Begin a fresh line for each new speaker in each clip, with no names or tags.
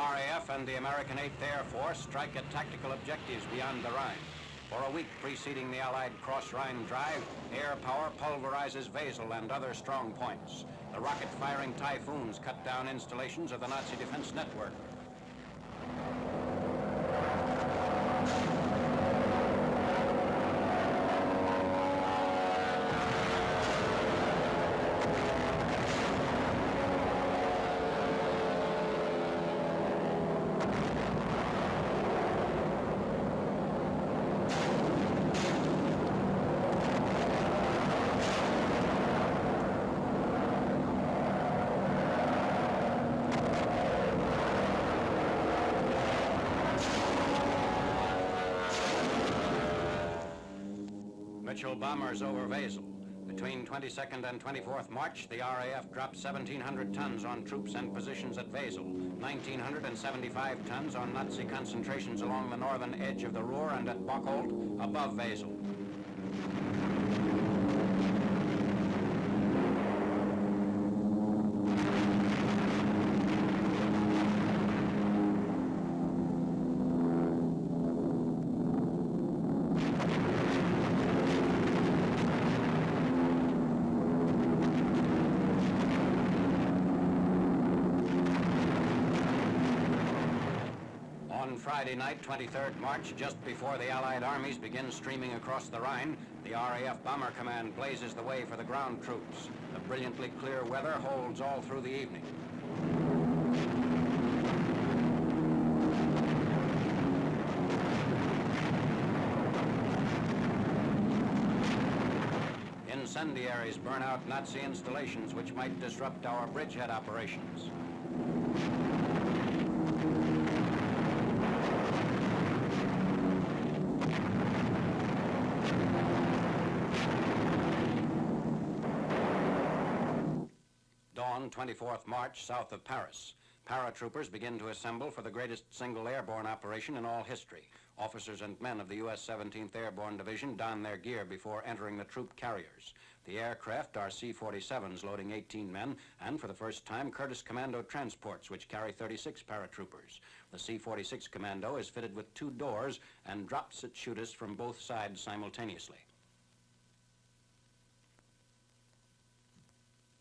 RAF and the American 8th Air Force strike at tactical objectives beyond the Rhine. For a week preceding the Allied cross-Rhine drive, air power pulverizes Wesel and other strong points. The rocket-firing Typhoons cut down installations of the Nazi defense network. Mitchell bombers over Wesel. Between 22nd and 24th March, the RAF dropped 1,700 tons on troops and positions at Wesel, 1,975 tons on Nazi concentrations along the northern edge of the Ruhr and at Bocholt, above Wesel. On Friday night, 23rd March, just before the Allied armies begin streaming across the Rhine, the RAF Bomber Command blazes the way for the ground troops. The brilliantly clear weather holds all through the evening. Incendiaries burn out Nazi installations which might disrupt our bridgehead operations. Dawn, 24th March, south of Paris. Paratroopers begin to assemble for the greatest single airborne operation in all history. Officers and men of the U.S. 17th Airborne Division don their gear before entering the troop carriers. The aircraft are C-47s loading 18 men, and for the first time, Curtiss Commando transports, which carry 36 paratroopers. The C-46 Commando is fitted with 2 doors and drops its shooters from both sides simultaneously.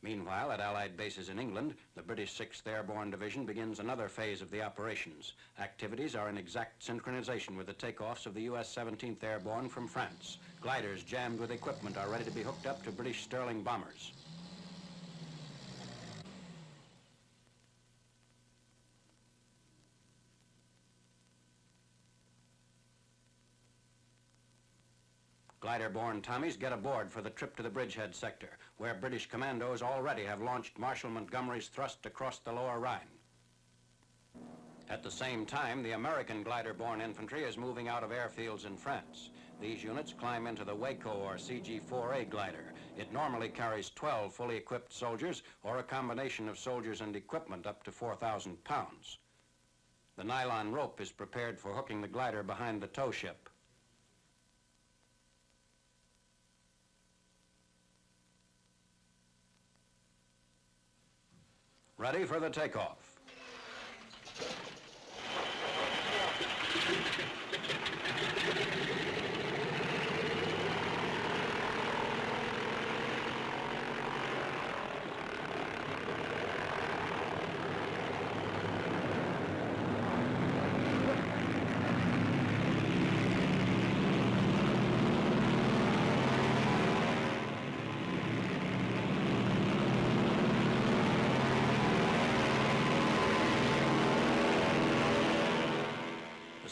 Meanwhile, at Allied bases in England, the British 6th Airborne Division begins another phase of the operations. Activities are in exact synchronization with the takeoffs of the U.S. 17th Airborne from France. Gliders jammed with equipment are ready to be hooked up to British Sterling bombers. Glider-borne Tommies get aboard for the trip to the bridgehead sector, where British commandos already have launched Marshal Montgomery's thrust across the lower Rhine. At the same time, the American glider-borne infantry is moving out of airfields in France. These units climb into the Waco or CG-4A glider. It normally carries 12 fully equipped soldiers or a combination of soldiers and equipment up to 4,000 pounds. The nylon rope is prepared for hooking the glider behind the tow ship. Ready for the takeoff.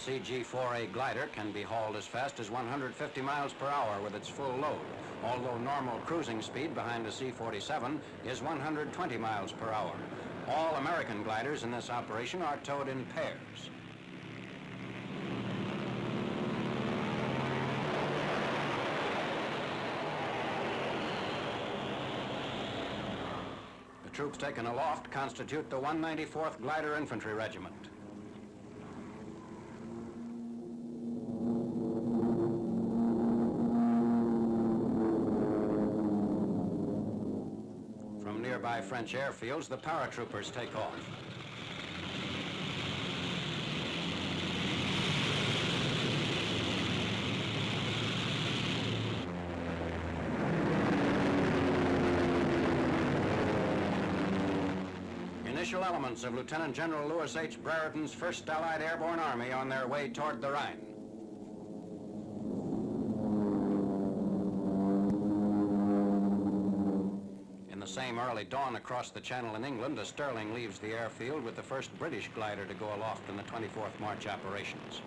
CG-4A glider can be hauled as fast as 150 miles per hour with its full load, although normal cruising speed behind a C-47 is 120 miles per hour. All American gliders in this operation are towed in pairs. The troops taken aloft constitute the 194th Glider Infantry Regiment. From nearby French airfields, the paratroopers take off. initial elements of Lieutenant General Louis H. Brereton's 1st Allied Airborne Army on their way toward the Rhine. In the same early dawn across the Channel in England, a Sterling leaves the airfield with the first British glider to go aloft in the 24th March operations.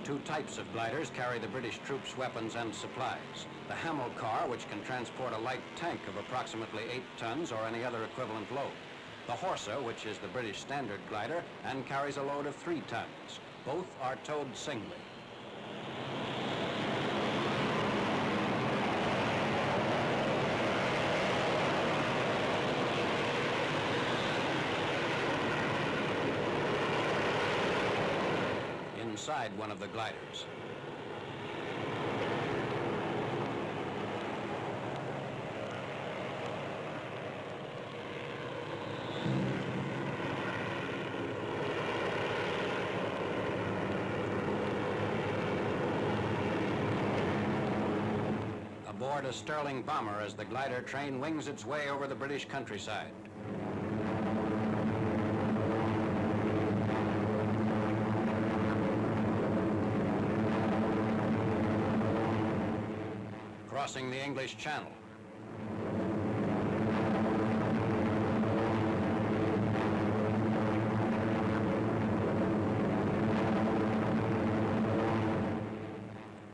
Two types of gliders carry the British troops' weapons and supplies. The Hamel car, which can transport a light tank of approximately 8 tons or any other equivalent load. The Horsa, which is the British standard glider and carries a load of 3 tons. Both are towed singly. Inside one of the gliders. Aboard a Sterling bomber as the glider train wings its way over the British countryside. Crossing the English Channel.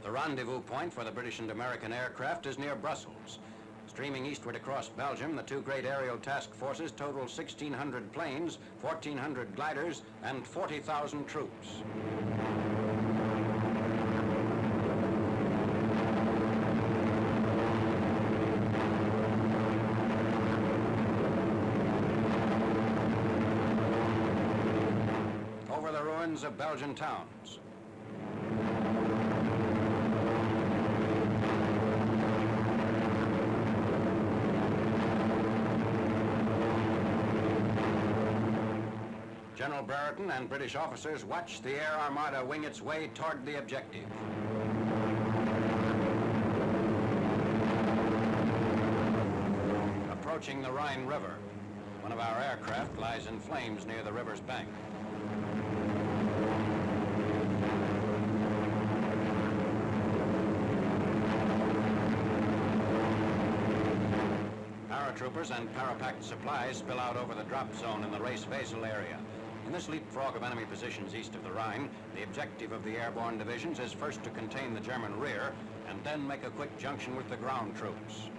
The rendezvous point for the British and American aircraft is near Brussels. Streaming eastward across Belgium, the two great aerial task forces total 1,600 planes, 1,400 gliders, and 40,000 troops. Over the ruins of Belgian towns. General Brereton and British officers watch the Air Armada wing its way toward the objective. Approaching the Rhine River, one of our aircraft lies in flames near the river's bank. Paratroopers and parapacked supplies spill out over the drop zone in the Wesel area. In this leapfrog of enemy positions east of the Rhine, the objective of the airborne divisions is first to contain the German rear and then make a quick junction with the ground troops.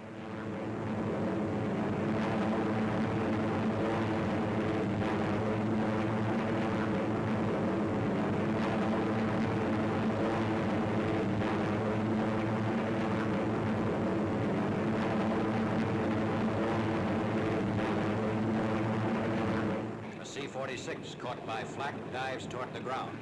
C-46, caught by flak, dives toward the ground.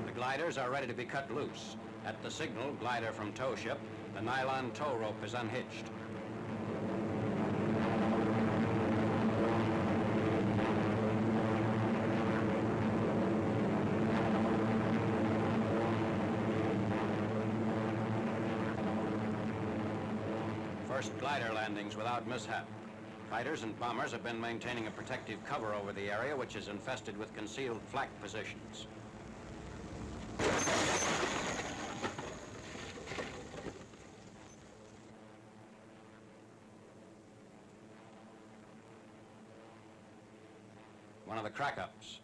The gliders are ready to be cut loose. At the signal, glider from tow ship, the nylon tow rope is unhitched. First glider landings without mishap. Fighters and bombers have been maintaining a protective cover over the area, which is infested with concealed flak positions. One of the crack-ups.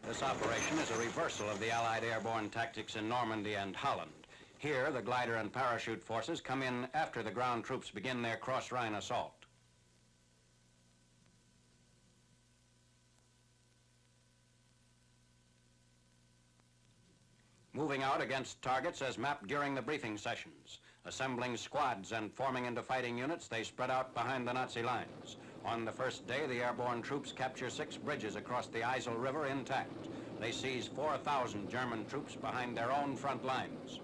This operation is a reversal of the Allied airborne tactics in Normandy and Holland. Here, the glider and parachute forces come in after the ground troops begin their cross-Rhine assault. moving out against targets as mapped during the briefing sessions. Assembling squads and forming into fighting units, they spread out behind the Nazi lines. On the first day, the airborne troops capture 6 bridges across the Wesel River intact. They seize 4,000 German troops behind their own front lines.